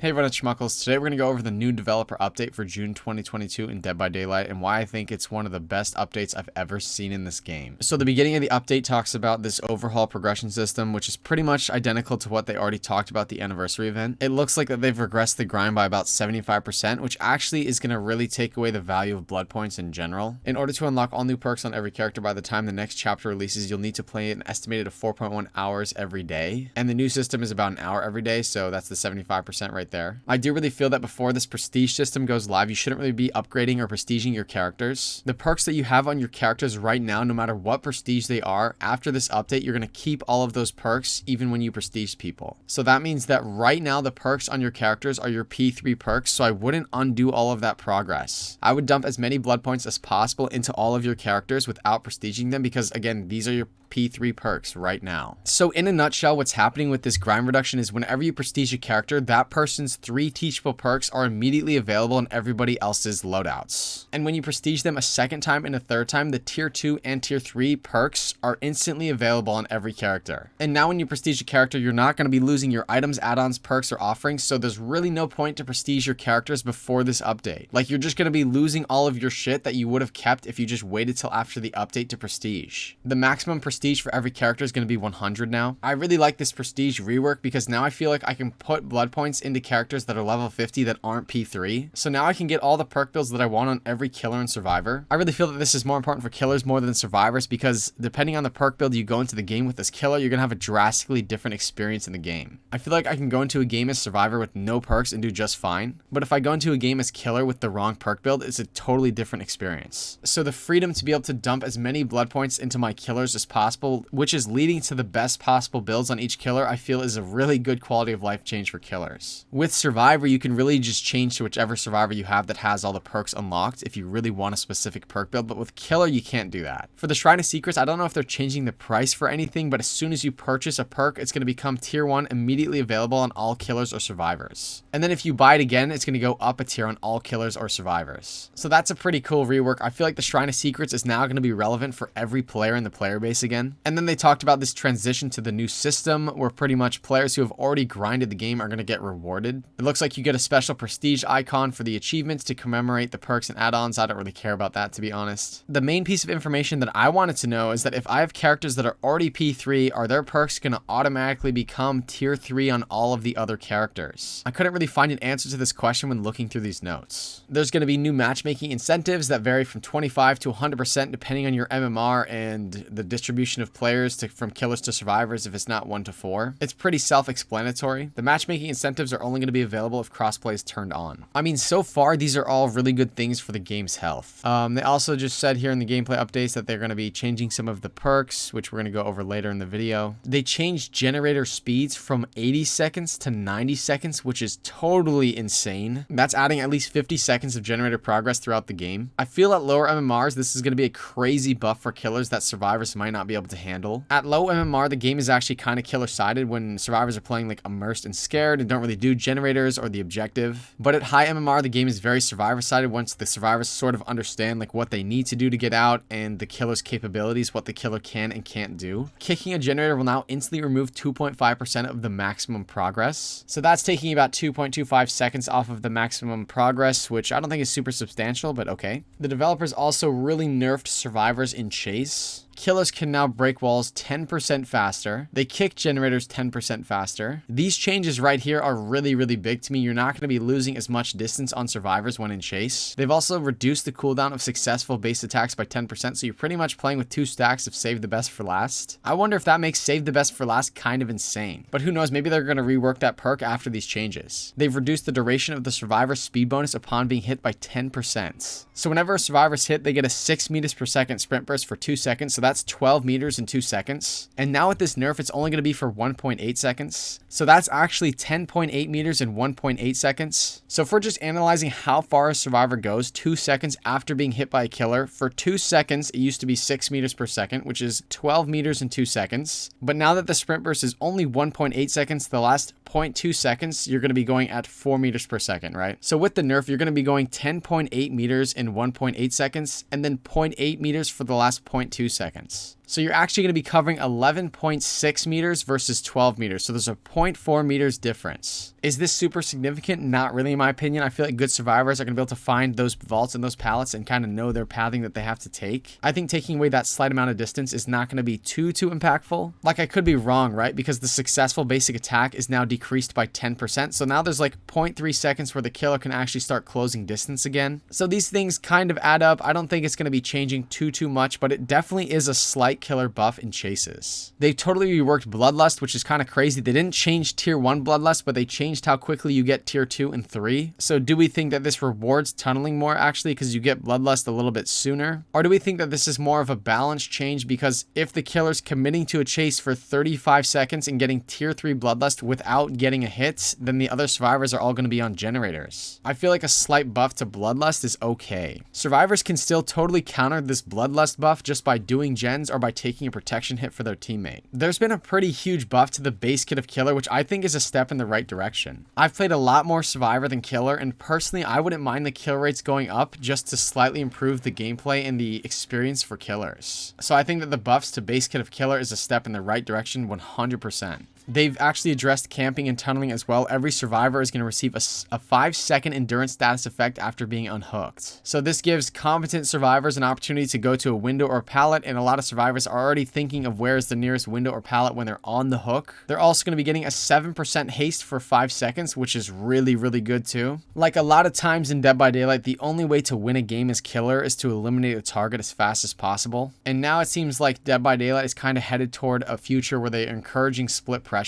Hey everyone, it's Schmuckles. Today we're going to go over the new developer update for June 2022 in Dead by Daylight and why I think it's one of the best updates I've ever seen in this game. So the beginning of the update talks about this overhaul progression system, which is pretty much identical to what they already talked about the anniversary event. It looks like that they've regressed the grind by about 75%, which actually is going to really take away the value of blood points in general. In order to unlock all new perks on every character by the time the next chapter releases, you'll need to play an estimated of 4.1 hours every day. And the new system is about an hour every day, so that's the 75% right there. I do really feel that before this prestige system goes live, you shouldn't really be upgrading or prestiging your characters. The perks that you have on your characters right now, no matter what prestige they are, after this update, you're going to keep all of those perks even when you prestige people. So that means that right now the perks on your characters are your P3 perks, so I wouldn't undo all of that progress. I would dump as many blood points as possible into all of your characters without prestiging them because, again, these are your P3 perks right now. So in a nutshell, what's happening with this grind reduction is whenever you prestige a character, that person's 3 teachable perks are immediately available in everybody else's loadouts. And when you prestige them a second time and a third time, the tier 2 and tier 3 perks are instantly available on every character. And now when you prestige a character, you're not going to be losing your items, add-ons, perks, or offerings, so there's really no point to prestige your characters before this update. Like, you're just going to be losing all of your shit that you would have kept if you just waited till after the update to prestige. The maximum prestige for every character is going to be 100 now. I really like this prestige rework because now I feel like I can put blood points into characters that are level 50 that aren't P3. So now I can get all the perk builds that I want on every killer and survivor. I really feel that this is more important for killers more than survivors because depending on the perk build you go into the game with this killer, you're going to have a drastically different experience in the game. I feel like I can go into a game as survivor with no perks and do just fine. But if I go into a game as killer with the wrong perk build, it's a totally different experience. So the freedom to be able to dump as many blood points into my killers as possible, which is leading to the best possible builds on each killer, I feel is a really good quality of life change for killers. With survivor, you can really just change to whichever survivor you have that has all the perks unlocked if you really want a specific perk build, but with killer, you can't do that. For the Shrine of Secrets, I don't know if they're changing the price for anything, but as soon as you purchase a perk, it's going to become tier 1 immediately available on all killers or survivors. And then if you buy it again, it's going to go up a tier on all killers or survivors. So that's a pretty cool rework. I feel like the Shrine of Secrets is now going to be relevant for every player in the player base again. And then they talked about this transition to the new system where pretty much players who have already grinded the game are going to get rewarded. It looks like you get a special prestige icon for the achievements to commemorate the perks and add-ons. I don't really care about that, to be honest. The main piece of information that I wanted to know is that if I have characters that are already P3, are their perks going to automatically become tier 3 on all of the other characters? I couldn't really find an answer to this question when looking through these notes. There's going to be new matchmaking incentives that vary from 25 to 100% depending on your MMR and the distribution of players from killers to survivors if it's not 1 to 4. It's pretty self-explanatory. The matchmaking incentives are only going to be available if crossplay is turned on. I mean, so far, these are all really good things for the game's health. They also just said here in the gameplay updates that they're going to be changing some of the perks, which we're going to go over later in the video. They changed generator speeds from 80 seconds to 90 seconds, which is totally insane. That's adding at least 50 seconds of generator progress throughout the game. I feel at lower MMRs, this is going to be a crazy buff for killers that survivors might not be able to handle. At low MMR, the game is actually kind of killer-sided when survivors are playing like immersed and scared and don't really do generators or the objective. But at high MMR, the game is very survivor-sided once the survivors sort of understand like what they need to do to get out and the killer's capabilities, what the killer can and can't do. Kicking a generator will now instantly remove 2.5% of the maximum progress. So that's taking about 2.25 seconds off of the maximum progress, which I don't think is super substantial, but okay. The developers also really nerfed survivors in chase. Killers can now break walls 10% faster. They kick generators 10% faster. These changes right here are really, really big to me. You're not going to be losing as much distance on survivors when in chase. They've also reduced the cooldown of successful base attacks by 10%, so you're pretty much playing with 2 stacks of Save the Best for Last. I wonder if that makes Save the Best for Last kind of insane. But who knows, maybe they're going to rework that perk after these changes. They've reduced the duration of the survivor's speed bonus upon being hit by 10%. So whenever a survivor's hit, they get a 6 meters per second sprint burst for 2 seconds, so that's 12 meters in 2 seconds. And now with this nerf, it's only going to be for 1.8 seconds. So that's actually 10.8 meters in 1.8 seconds. So if we're just analyzing how far a survivor goes 2 seconds after being hit by a killer, for 2 seconds, it used to be 6 meters per second, which is 12 meters in 2 seconds. But now that the sprint burst is only 1.8 seconds, the last 0.2 seconds, you're going to be going at 4 meters per second, right? So with the nerf, you're going to be going 10.8 meters in 1.8 seconds, and then 0.8 meters for the last 0.2 seconds. So you're actually going to be covering 11.6 meters versus 12 meters. So there's a 0.4 meters difference. Is this super significant? Not really, in my opinion. I feel like good survivors are going to be able to find those vaults and those pallets and kind of know their pathing that they have to take. I think taking away that slight amount of distance is not going to be too impactful. Like, I could be wrong, right? Because the successful basic attack is now decreased by 10%. So now there's like 0.3 seconds where the killer can actually start closing distance again. So these things kind of add up. I don't think it's going to be changing too much, but it definitely is a slight killer buff in chases. They totally reworked Bloodlust, which is kind of crazy. They didn't change tier 1 Bloodlust, but they changed how quickly you get tier 2 and 3. So do we think that this rewards tunneling more actually because you get Bloodlust a little bit sooner? Or do we think that this is more of a balanced change because if the killer's committing to a chase for 35 seconds and getting tier 3 Bloodlust without getting a hit, then the other survivors are all going to be on generators. I feel like a slight buff to Bloodlust is okay. Survivors can still totally counter this Bloodlust buff just by doing gens or by taking a protection hit for their teammate. There's been a pretty huge buff to the base kit of Killer, which I think is a step in the right direction. I've played a lot more Survivor than Killer, and personally I wouldn't mind the kill rates going up just to slightly improve the gameplay and the experience for killers. So I think that the buffs to base kit of Killer is a step in the right direction 100%. They've actually addressed camping and tunneling as well. Every survivor is going to receive a 5-second endurance status effect after being unhooked. So this gives competent survivors an opportunity to go to a window or pallet, and a lot of survivors are already thinking of where is the nearest window or pallet when they're on the hook. They're also going to be getting a 7% haste for 5 seconds, which is really good too. Like a lot of times in Dead by Daylight, the only way to win a game as Killer is to eliminate a target as fast as possible. And now it seems like Dead by Daylight is kind of headed toward a future where they're encouraging split pressure.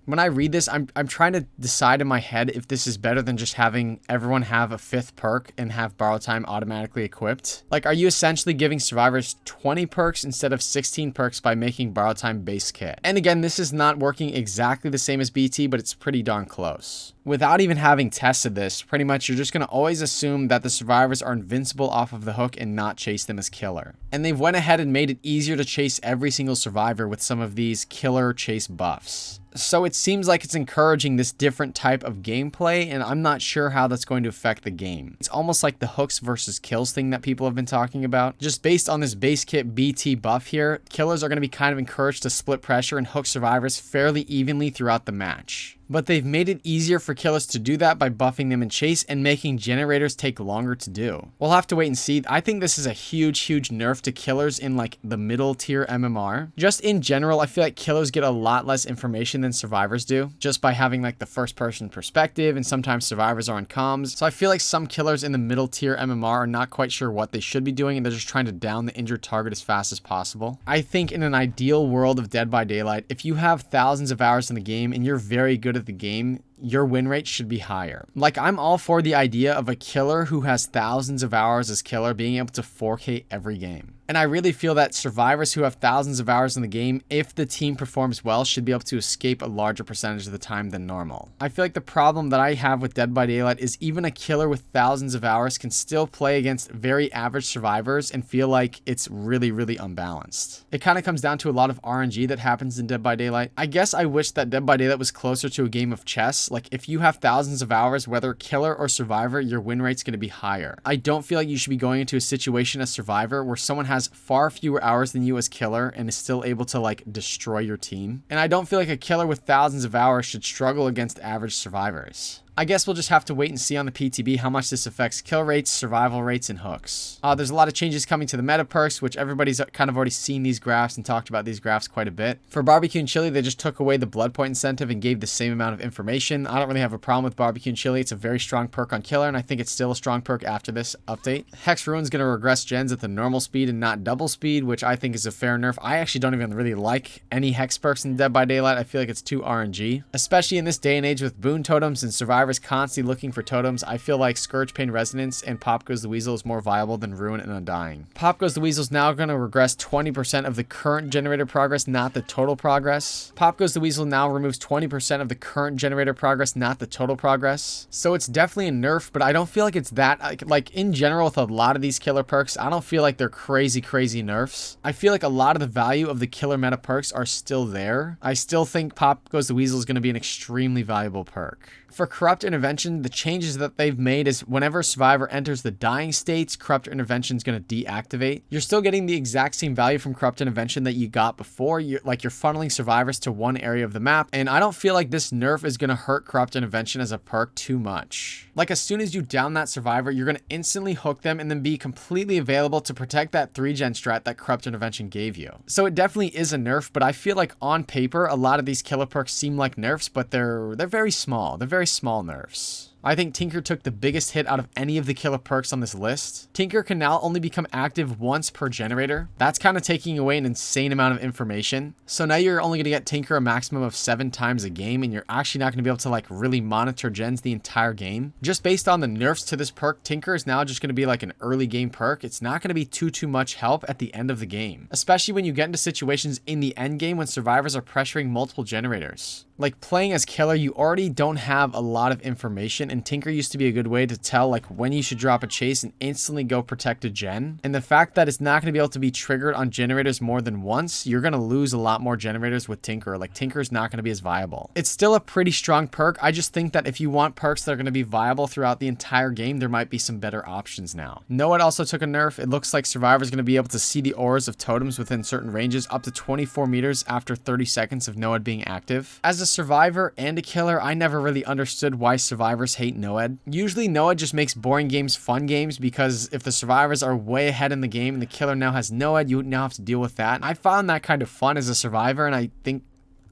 When I read this, I'm trying to decide in my head if this is better than just having everyone have a 5th perk and have borrow time automatically equipped. Like, are you essentially giving survivors 20 perks instead of 16 perks by making borrow time base kit? And again, this is not working exactly the same as BT, but it's pretty darn close. Without even having tested this, pretty much you're just going to always assume that the survivors are invincible off of the hook and not chase them as Killer. And they've went ahead and made it easier to chase every single survivor with some of these Killer chase buffs. So it seems like it's encouraging this different type of gameplay, and I'm not sure how that's going to affect the game. It's almost like the hooks versus kills thing that people have been talking about. Just based on this base kit BT buff here, killers are going to be kind of encouraged to split pressure and hook survivors fairly evenly throughout the match. But they've made it easier for killers to do that by buffing them in chase and making generators take longer to do. We'll have to wait and see. I think this is a huge nerf to killers in like the middle tier MMR. Just in general, I feel like killers get a lot less information than survivors do, just by having like the first person perspective, and sometimes survivors are on comms. So I feel like some killers in the middle tier MMR are not quite sure what they should be doing, and they're just trying to down the injured target as fast as possible. I think in an ideal world of Dead by Daylight, if you have thousands of hours in the game and you're very good at the game, your win rate should be higher. Like, I'm all for the idea of a killer who has thousands of hours as Killer being able to 4K every game. And I really feel that survivors who have thousands of hours in the game, if the team performs well, should be able to escape a larger percentage of the time than normal. I feel like the problem that I have with Dead by Daylight is even a killer with thousands of hours can still play against very average survivors and feel like it's really unbalanced. It kind of comes down to a lot of RNG that happens in Dead by Daylight. I guess I wish that Dead by Daylight was closer to a game of chess. Like, if you have thousands of hours, whether killer or survivor, your win rate's going to be higher. I don't feel like you should be going into a situation as survivor where someone has far fewer hours than you as killer and is still able to like destroy your team. And I don't feel like a killer with thousands of hours should struggle against average survivors. I guess we'll just have to wait and see on the PTB how much this affects kill rates, survival rates, and hooks. There's a lot of changes coming to the meta perks, which everybody's kind of already seen these graphs and talked about these graphs quite a bit. For barbecue and chili, they just took away the blood point incentive and gave the same amount of information. I don't really have a problem with barbecue and chili. It's a very strong perk on killer, and I think it's still a strong perk after this update. Hex Ruin's going to regress gens at the normal speed and not double speed, which I think is a fair nerf. I actually don't even really like any hex perks in Dead by Daylight. I feel like it's too RNG, especially in this day and age with boon totems and survivors constantly looking for totems. I feel like Scourge Pain Resonance and Pop Goes the Weasel is more viable than Ruin and Undying. Pop Goes the Weasel is now going to regress 20% of the current generator progress, not the total progress. Pop Goes the Weasel now removes 20% of the current generator progress, not the total progress. So it's definitely a nerf, but I don't feel like it's that, like in general with a lot of these killer perks, I don't feel like they're crazy nerfs. I feel like a lot of the value of the killer meta perks are still there. I still think Pop Goes the Weasel is going to be an extremely valuable perk. For Corrupt Intervention, the changes that they've made is whenever a survivor enters the dying states, Corrupt Intervention is going to deactivate. You're still getting the exact same value from Corrupt Intervention that you got before. You're funneling survivors to one area of the map, and I don't feel like this nerf is going to hurt Corrupt Intervention as a perk too much. Like, as soon as you down that survivor, you're going to instantly hook them and then be completely available to protect that 3-gen strat that Corrupt Intervention gave you. So it definitely is a nerf, but I feel like on paper, a lot of these killer perks seem like nerfs, but they're very small. They're very small nerfs. I think Tinker took the biggest hit out of any of the killer perks on this list. Tinker can now only become active once per generator. That's kind of taking away an insane amount of information. So now you're only going to get Tinker a maximum of 7 times a game, and you're actually not going to be able to like really monitor gens the entire game. Just based on the nerfs to this perk, Tinker is now just going to be like an early game perk. It's not going to be too much help at the end of the game, especially when you get into situations in the end game when survivors are pressuring multiple generators. Like, playing as killer, you already don't have a lot of information, and Tinker used to be a good way to tell like when you should drop a chase and instantly go protect a gen. And the fact that it's not going to be able to be triggered on generators more than once, you're going to lose a lot more generators with Tinker. Like, Tinker is not going to be as viable. It's still a pretty strong perk. I just think that if you want perks that are going to be viable throughout the entire game, there might be some better options now. Noed also took a nerf. It looks like survivors are going to be able to see the auras of totems within certain ranges up to 24 meters after 30 seconds of Noed being active. As a survivor and a killer, I never really understood why survivors hate Noed. Usually Noed just makes boring games fun games, because if the survivors are way ahead in the game and the killer now has Noed, you now have to deal with that. And I found that kind of fun as a survivor, and I think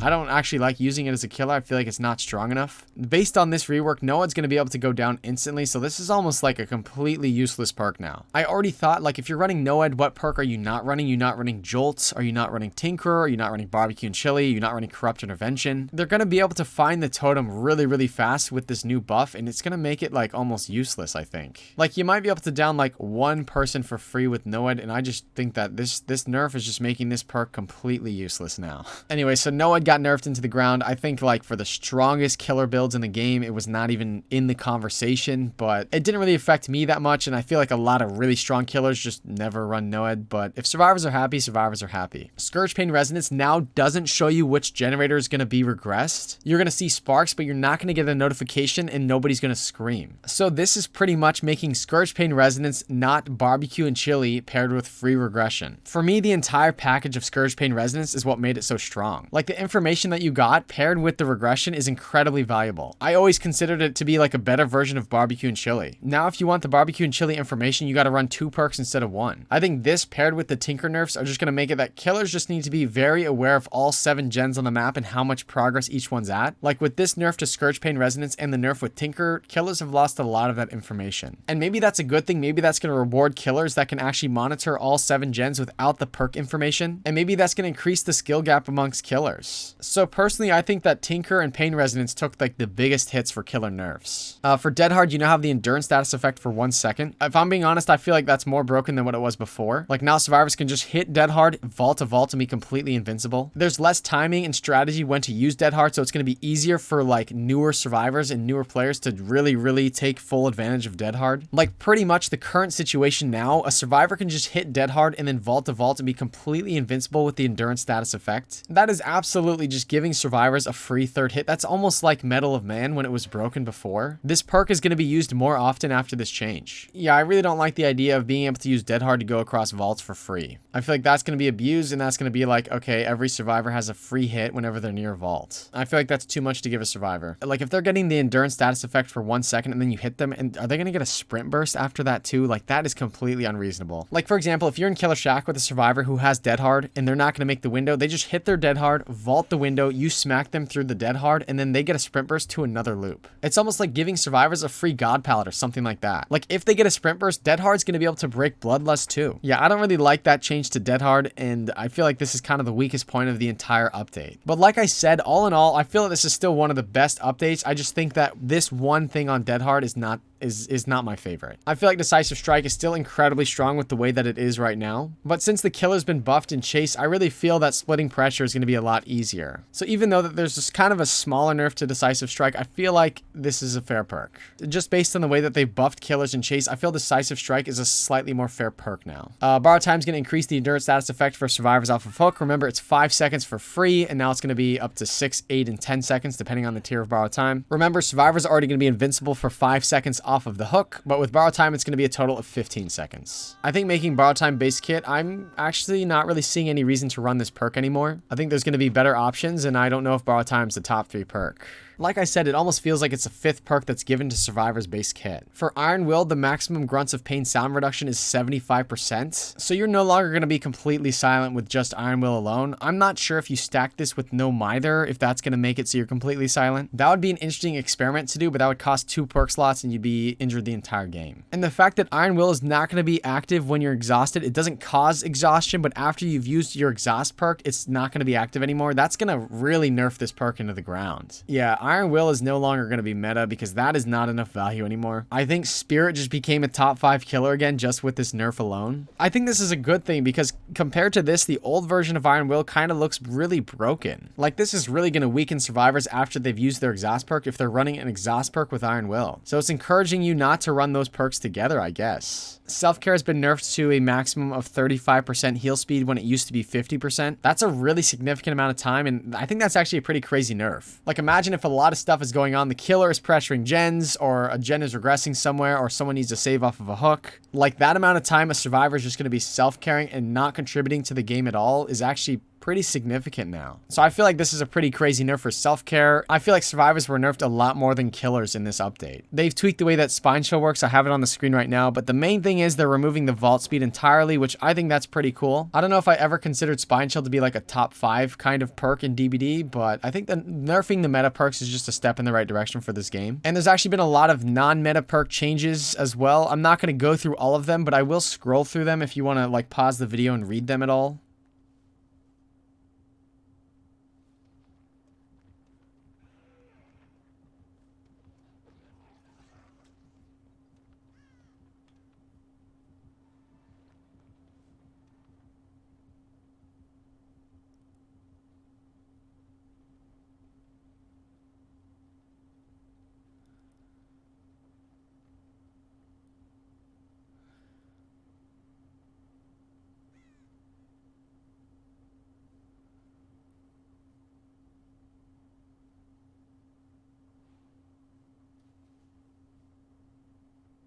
I don't actually like using it as a killer. I feel like it's not strong enough. Based on this rework, Noed's going to be able to go down instantly, so this is almost like a completely useless perk now. I already thought, like, if you're running Noed, what perk are you not running? You're not running Jolts? Are you not running Tinker? Are you not running Barbecue and Chili? You're not running Corrupt Intervention? They're going to be able to find the totem really fast with this new buff, and it's going to make it, like, almost useless, I think. Like, you might be able to down, like, one person for free with Noed, and I just think that this nerf is just making this perk completely useless now. Anyway, so Noed got nerfed into the ground. I think like for the strongest killer builds in the game, it was not even in the conversation, but it didn't really affect me that much, and I feel like a lot of really strong killers just never run Noed, but if survivors are happy, survivors are happy. Scourge Pain Resonance now doesn't show you which generator is going to be regressed. You're going to see sparks, but you're not going to get a notification, and nobody's going to scream. So this is pretty much making Scourge Pain Resonance not Barbecue and Chili paired with free regression. For me, the entire package of Scourge Pain Resonance is what made it so strong. Like, the information that you got paired with the regression is incredibly valuable. I always considered it to be like a better version of Barbecue and Chili. Now, if you want the Barbecue and Chili information, you got to run 2 perks instead of 1. I think this paired with the Tinker nerfs are just going to make it that killers just need to be very aware of all 7 gens on the map and how much progress each one's at. Like, with this nerf to Scourge Pain Resonance and the nerf with Tinker, killers have lost a lot of that information. And maybe that's a good thing. Maybe that's going to reward killers that can actually monitor all 7 gens without the perk information. And maybe that's going to increase the skill gap amongst killers. So personally, I think that Tinker and Pain Resonance took like the biggest hits for killer nerfs. For Dead Hard, you now have the endurance status effect for 1 second. If I'm being honest, I feel like that's more broken than what it was before. Like, now survivors can just hit Dead Hard, vault to vault, and be completely invincible. There's less timing and strategy when to use Dead Hard, so it's going to be easier for like newer survivors and newer players to really take full advantage of Dead Hard. Like, pretty much the current situation now, a survivor can just hit Dead Hard and then vault to vault and be completely invincible with the endurance status effect. That is absolutely just giving survivors a free 3rd hit. That's almost like Medal of Man when it was broken before. This perk is going to be used more often after this change. Yeah, I really don't like the idea of being able to use Dead Hard to go across vaults for free. I feel like that's going to be abused, and that's going to be like, okay, every survivor has a free hit whenever they're near a vault. I feel like that's too much to give a survivor. Like, if they're getting the endurance status effect for 1 second and then you hit them, and are they going to get a sprint burst after that too? Like, that is completely unreasonable. Like, for example, if you're in Killer Shack with a survivor who has Dead Hard and they're not going to make the window, they just hit their Dead Hard, vault the window, you smack them through the Dead Hard, and then they get a sprint burst to another loop. It's almost like giving survivors a free God Palette or something like that. Like, if they get a sprint burst, Dead Hard's going to be able to break Bloodlust too. Yeah, I don't really like that change to Dead Hard, and I feel like this is kind of the weakest point of the entire update. But like I said, all in all, I feel like this is still one of the best updates. I just think that this one thing on Dead Hard is not is not my favorite. I feel like Decisive Strike is still incredibly strong with the way that it is right now, but since the killer's been buffed in Chase, I really feel that splitting pressure is going to be a lot easier. So even though that there's just kind of a smaller nerf to Decisive Strike, I feel like this is a fair perk. Just based on the way that they've buffed killers in Chase, I feel Decisive Strike is a slightly more fair perk now. Borrow Time is going to increase the endurance status effect for survivors off of hook. Remember, it's 5 seconds for free, and now it's going to be up to 6, 8, and 10 seconds, depending on the tier of Borrow Time. Remember, survivors are already going to be invincible for 5 seconds off of the hook, but with Borrow Time, it's going to be a total of 15 seconds. I think making Borrow Time base kit, I'm actually not really seeing any reason to run this perk anymore. I think there's going to be better options, and I don't know if Borrow Time's the top 3 perk. Like I said, it almost feels like it's a 5th perk that's given to Survivor's base kit. For Iron Will, the maximum grunts of pain sound reduction is 75%, so you're no longer going to be completely silent with just Iron Will alone. I'm not sure if you stack this with no Mither, if that's going to make it so you're completely silent. That would be an interesting experiment to do, but that would cost 2 perk slots and you'd be injured the entire game. And the fact that Iron Will is not going to be active when you're exhausted, it doesn't cause exhaustion, but after you've used your exhaust perk, it's not going to be active anymore. That's going to really nerf this perk into the ground. Yeah, Iron Will is no longer going to be meta because that is not enough value anymore. I think Spirit just became a top 5 killer again just with this nerf alone. I think this is a good thing because compared to this, the old version of Iron Will kind of looks really broken. Like, this is really going to weaken survivors after they've used their exhaust perk if they're running an exhaust perk with Iron Will. So it's encouraging you not to run those perks together, I guess. Self-care has been nerfed to a maximum of 35% heal speed when it used to be 50%. That's a really significant amount of time, and I think that's actually a pretty crazy nerf. Like, imagine if a lot of stuff is going on, the killer is pressuring gens, or a gen is regressing somewhere, or someone needs to save off of a hook. Like, that amount of time a survivor is just going to be self-caring and not contributing to the game at all is actually pretty significant now. So I feel like this is a pretty crazy nerf for self-care. I feel like survivors were nerfed a lot more than killers in this update. They've tweaked the way that Spine Chill works. I have it on the screen right now, but the main thing is they're removing the vault speed entirely, which I think that's pretty cool. I don't know if I ever considered Spine Chill to be like a top 5 kind of perk in DBD, but I think that nerfing the meta perks is just a step in the right direction for this game. And there's actually been a lot of non-meta perk changes as well. I'm not going to go through all of them, but I will scroll through them if you want to like pause the video and read them at all.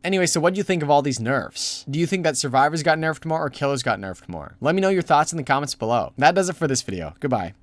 Anyway, so what do you think of all these nerfs? Do you think that survivors got nerfed more or killers got nerfed more? Let me know your thoughts in the comments below. That does it for this video. Goodbye.